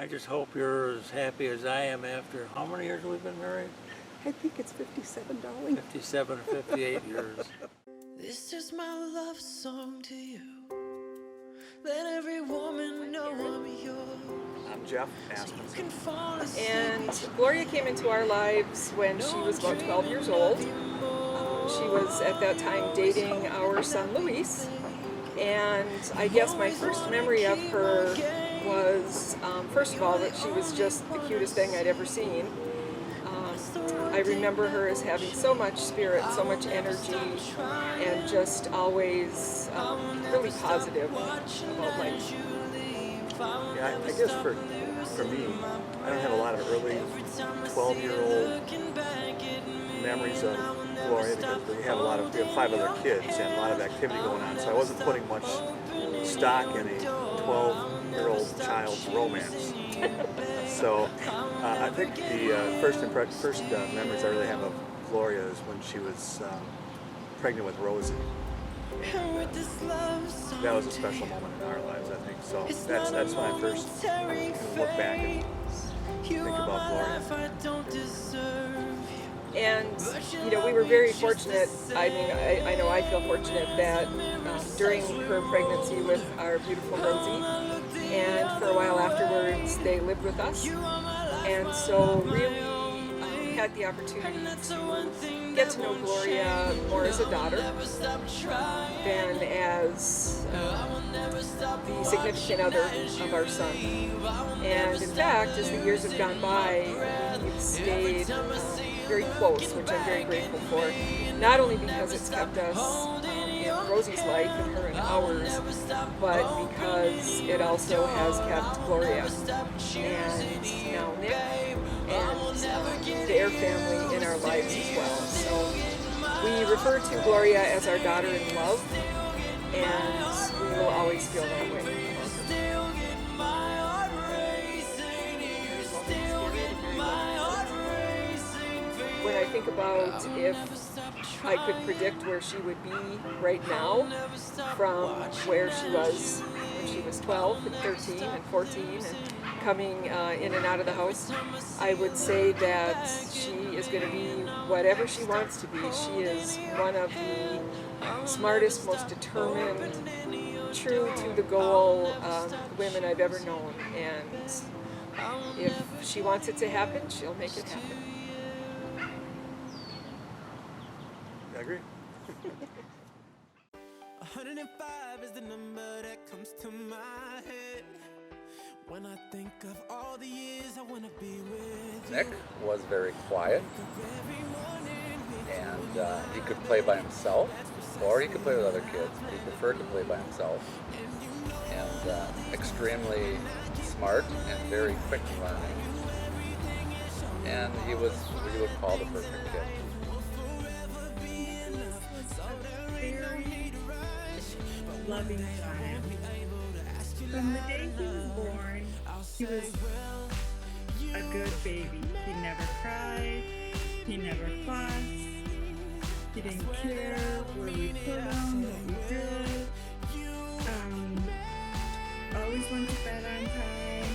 I just hope you're as happy as I am after how many years we've been married? I think it's 57, darling. 57 or 58 years. This is my love song to you. Let every woman know I'm yours. I'm Jeff Asmussen. And Gloria came into our lives when she was about 12 years old. She was at that time dating our son Luis. And I guess my first memory of her was, first of all, that she was just the cutest thing I'd ever seen. I remember her as having so much spirit, so much energy, and just always really positive about life. Yeah, I guess for me, I don't have a lot of early 12-year-old memories of Gloria because we have 5 other kids and a lot of activity going on, so I wasn't putting much stock in a 12-year-old child's romance. So I think the first memories I really have of Gloria is when she was pregnant with Rosie. And, that was a special moment in our lives, I think. So that's when I first look back and think about Gloria. And we were very fortunate. I mean, I know I feel fortunate that during her pregnancy with our beautiful Rosie, and for a while afterwards, they lived with us, and so really had the opportunity to get to know Gloria more as a daughter than as the significant other of our son. And in fact, as the years have gone by, we've stayed very close, which I'm very grateful for. Not only because it's kept us in Rosie's life and her and ours, but because it also has kept Gloria and now Nick and their family in our lives as well. So we refer to Gloria as our daughter in love, and we will always feel that way. When I think about if I could predict where she would be right now from where she was when she was 12 and 13 and 14 and coming in and out of the house, I would say that she is going to be whatever she wants to be. She is one of the smartest, most determined, true to the goal women I've ever known. And if she wants it to happen, she'll make it happen. I agree. 105 is the number that comes to my head when I think of all the years I want to be with you. Nick was very quiet, and he could play by himself, or he could play with other kids. He preferred to play by himself, and extremely smart and very quick learning. And he was what you would call the perfect kid. Very loving child. From the day he was born, he was a good baby. He never cried, he never fussed, he didn't care where we put him, what we did. Always went to bed on time.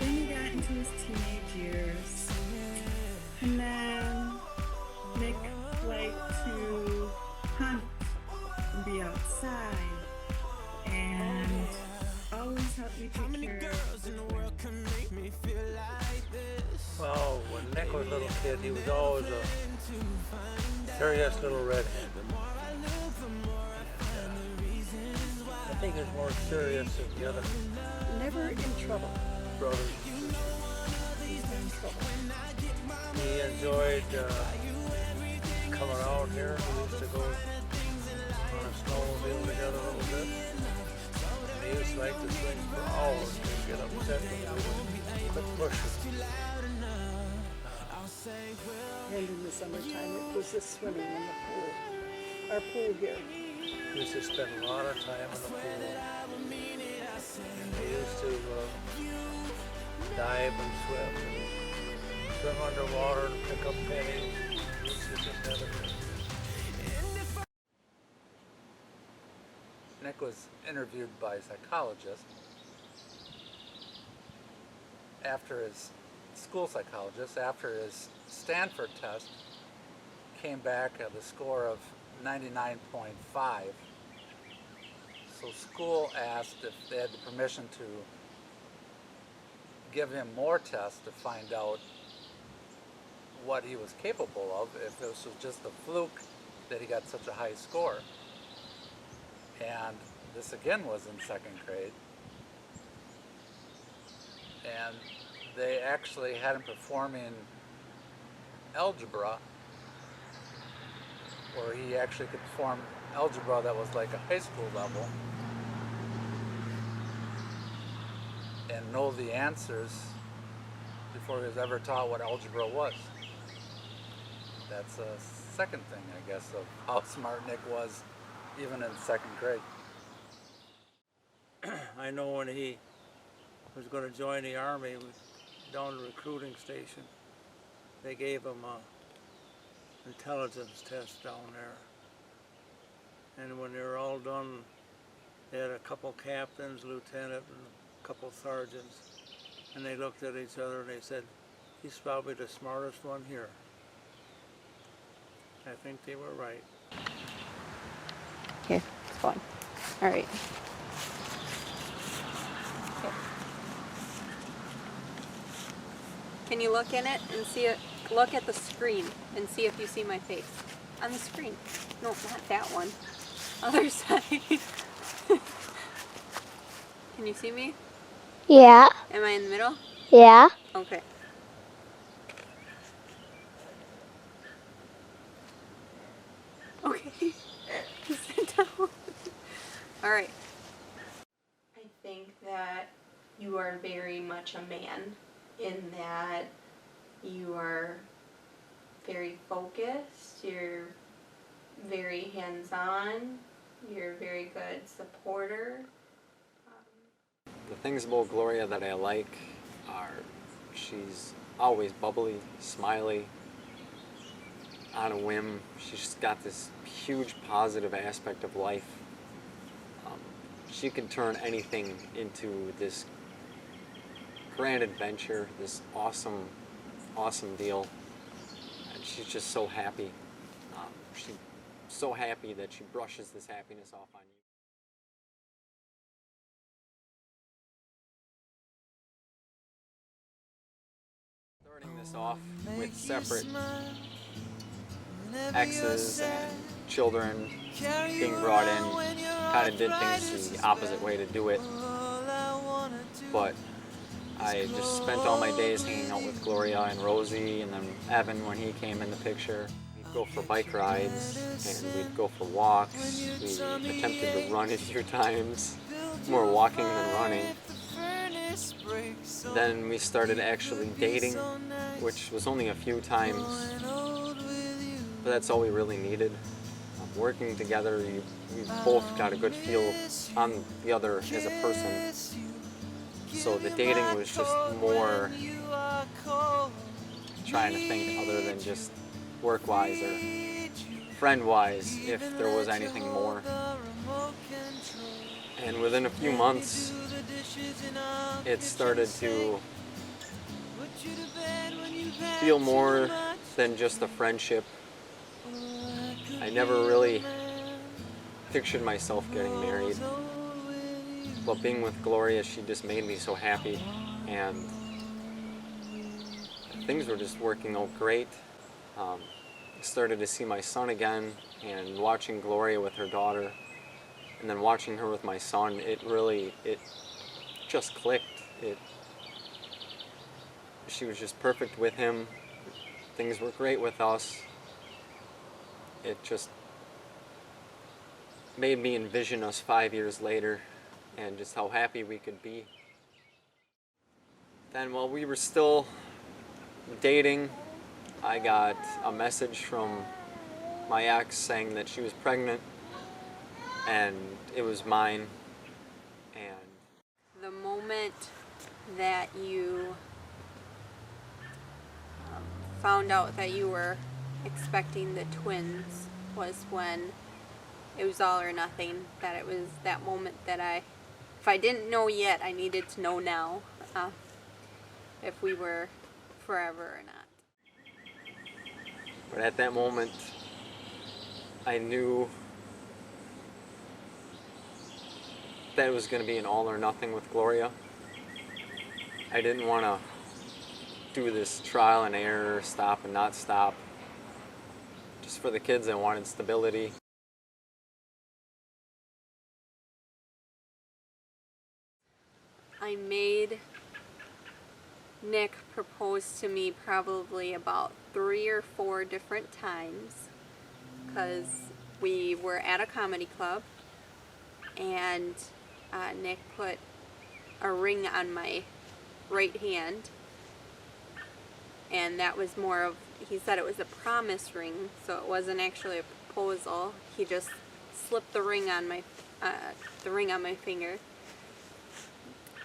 Then he got into his teenage years. And then Nick liked to hunt and be outside and always helped me take care of the Well, when Nick was a little kid, he was always a curious little redhead. I think he was more curious than the other Never in trouble. brothers. Never in trouble. He enjoyed coming out here. We used to go on a snowmobile together a little bit. And he used to like to swing for hours and get upset when we would quit pushing. And in the summertime, it was the swimming in the pool. Our pool here. We used to spend a lot of time in the pool. And we used to dive and swim underwater and pick up pennies. We used to just have it. Nick was interviewed by a psychologist, after his school psychologist, after his Stanford test, came back at a score of 99.5. So school asked if they had the permission to give him more tests to find out what he was capable of, if this was just a fluke that he got such a high score. And this again was in second grade. And they actually had him performing algebra, where he actually could perform algebra that was like a high school level and know the answers before he was ever taught what algebra was. That's a second thing, I guess, of how smart Nick was even in second grade. I know when he was going to join the Army, down the recruiting station, they gave him a intelligence test down there. And when they were all done, they had a couple captains, lieutenant, and a couple sergeants. And they looked at each other and they said, he's probably the smartest one here. I think they were right. Okay, it's fine. All right. Okay. Can you look in it and see it? Look at the screen and see if you see my face on the screen. No, not that one. Other side. Can you see me? Yeah, Am I in the middle? yeah. Okay. Okay. Sit down. All right. I think that you are very much a man in that you are very focused, you're very hands-on, you're a very good supporter. The things about Gloria that I like are she's always bubbly, smiley, on a whim. She's just got this huge positive aspect of life. She can turn anything into this grand adventure, this awesome, awesome deal. And she's just so happy. She's so happy that she brushes this happiness off on you. Starting this off with separate exes and children being brought in, kind of did things the opposite way to do it. But I just spent all my days hanging out with Gloria and Rosie, and then Evan when he came in the picture. We'd go for bike rides, and we'd go for walks. We attempted to run a few times, more walking than running. Then we started actually dating, which was only a few times, but that's all we really needed. Working together, we both got a good feel on the other as a person. So the dating was just more trying to think other than just work-wise or friend-wise, if there was anything more. And within a few months, it started to feel more than just a friendship. I never really pictured myself getting married, but being with Gloria, she just made me so happy, and things were just working out great. I started to see my son again, and watching Gloria with her daughter, and then watching her with my son, it just clicked. She was just perfect with him. Things were great with us. It just made me envision us 5 years later and just how happy we could be. Then while we were still dating, I got a message from my ex saying that she was pregnant and it was mine. And the moment that you found out that you were expecting the twins was when it was all or nothing. That it was that moment that if I didn't know yet, I needed to know now. if we were forever or not. But at that moment, I knew that it was going to be an all or nothing with Gloria. I didn't want to do this trial and error, stop and not stop. Just for the kids, I wanted stability. I made Nick propose to me probably about 3 or 4 different times, because we were at a comedy club and Nick put a ring on my right hand, and that was more of, he said it was a promise ring, so it wasn't actually a proposal. He just slipped the ring on my finger.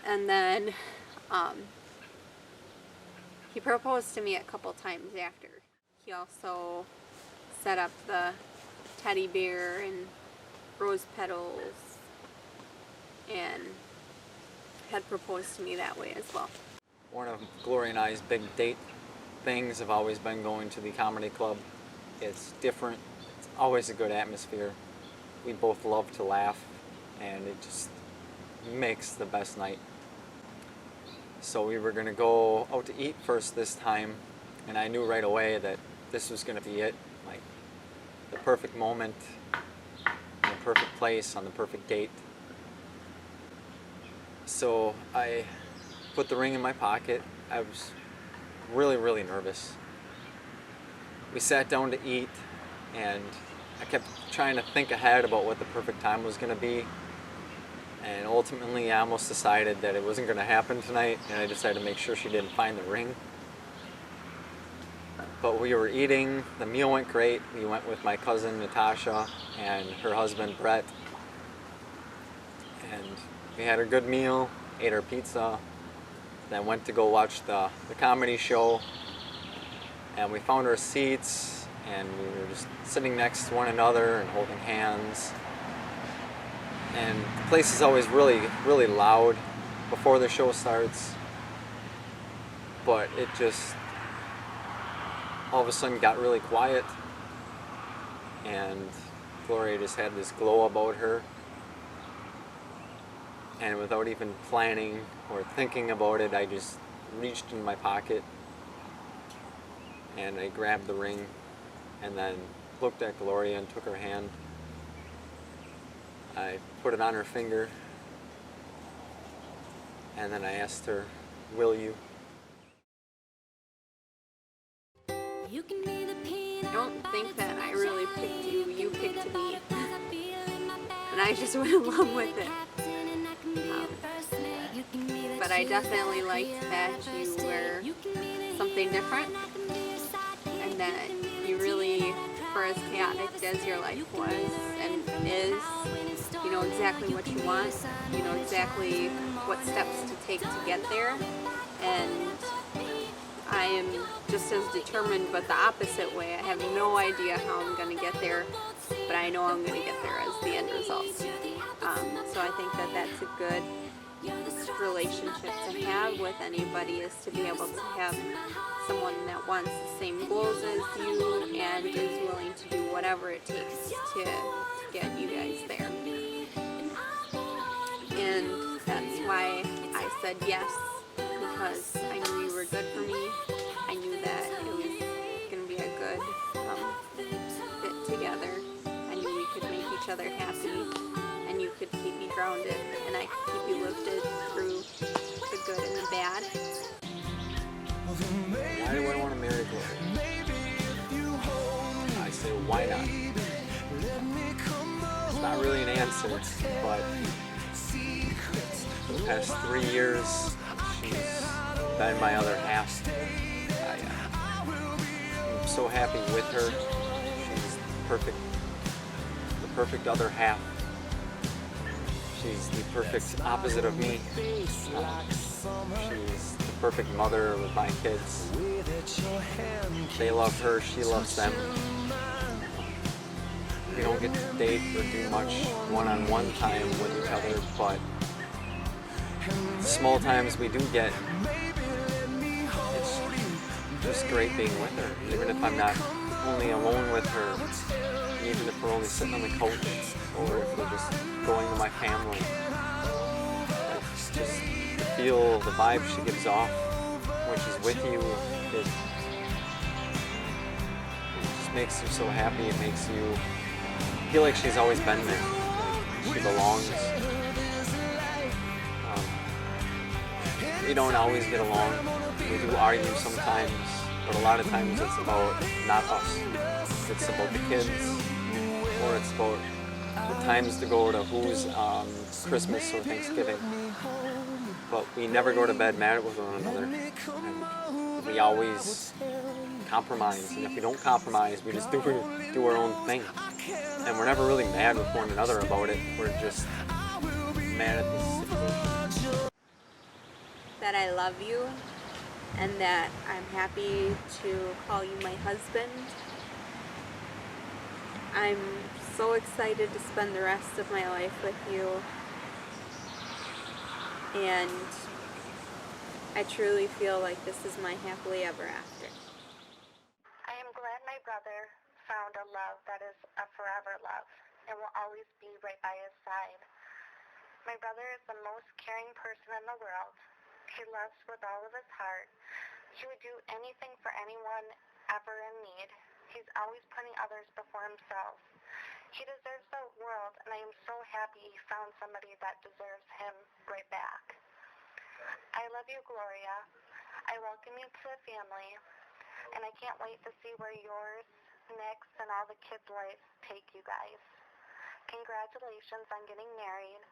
And then he proposed to me a couple times after. He also set up the teddy bear and rose petals and had proposed to me that way as well. One of Gloria and I's big date things have always been going to the comedy club. It's different. It's always a good atmosphere. We both love to laugh, and it just makes the best night. So we were going to go out to eat first this time, and I knew right away that this was going to be it. Like, the perfect moment, the perfect place, on the perfect date. So I put the ring in my pocket. I was really, really nervous. We sat down to eat, and I kept trying to think ahead about what the perfect time was going to be. And ultimately, I almost decided that it wasn't going to happen tonight, and I decided to make sure she didn't find the ring. But we were eating. The meal went great. We went with my cousin Natasha and her husband Brett, and we had a good meal, ate our pizza, then went to go watch the comedy show, and we found our seats, and we were just sitting next to one another and holding hands. And the place is always really, really loud before the show starts, but it just all of a sudden got really quiet, and Gloria just had this glow about her, and without even planning or thinking about it, I just reached in my pocket and I grabbed the ring and then looked at Gloria and took her hand. I put it on her finger, and then I asked her, "Will you?" I don't think that I really picked you. You picked me. And I just went along with it. But I definitely liked that you were something different, and that you really, for as chaotic as your life was and is, you know exactly what you want, you know exactly what steps to take to get there, and I am just as determined but the opposite way. I have no idea how I'm going to get there, but I know I'm going to get there as the end result. So I think that that's a good relationship to have with anybody, is to be able to have someone that wants the same goals as you and is willing to do whatever it takes to get you guys there. And that's why I said yes, because I knew you were good for me. I knew that it was going to be a good fit together. I knew we could make each other happy, and you could keep me grounded, and I could keep you lifted through the good and the bad. Why do I want to marry Gloria? I say, why not? It's not really an answer, but for the past 3 years, she's been my other half. I'm so happy with her. She's the perfect other half. She's the perfect opposite of me. She's the perfect mother with my kids. They love her, she loves them. We don't get to date or do much one-on-one time with each other, but the small times we do get, just great being with her, even if I'm not only alone with her, even if we're only sitting on the couch, or if we're just going to my family. Like, just to feel the vibe she gives off when she's with you, it just makes you so happy. It makes you feel like she's always been there, like she belongs. We don't always get along. We do argue sometimes, but a lot of times it's about not us. It's about the kids, or it's about the times to go to who's Christmas or Thanksgiving. But we never go to bed mad with one another. And we always compromise, and if we don't compromise, we just do our own thing. And we're never really mad with one another about it. We're just mad at the situation. That I love you and that I'm happy to call you my husband. I'm so excited to spend the rest of my life with you, and I truly feel like this is my happily ever after. I am glad my brother found a love that is a forever love and will always be right by his side. My brother is the most caring person in the world. He loves with all of his heart. He would do anything for anyone ever in need. He's always putting others before himself. He deserves the world, and I am so happy he found somebody that deserves him right back. I love you, Gloria. I welcome you to the family, and I can't wait to see where yours, Nick's, and all the kids' lives take you guys. Congratulations on getting married.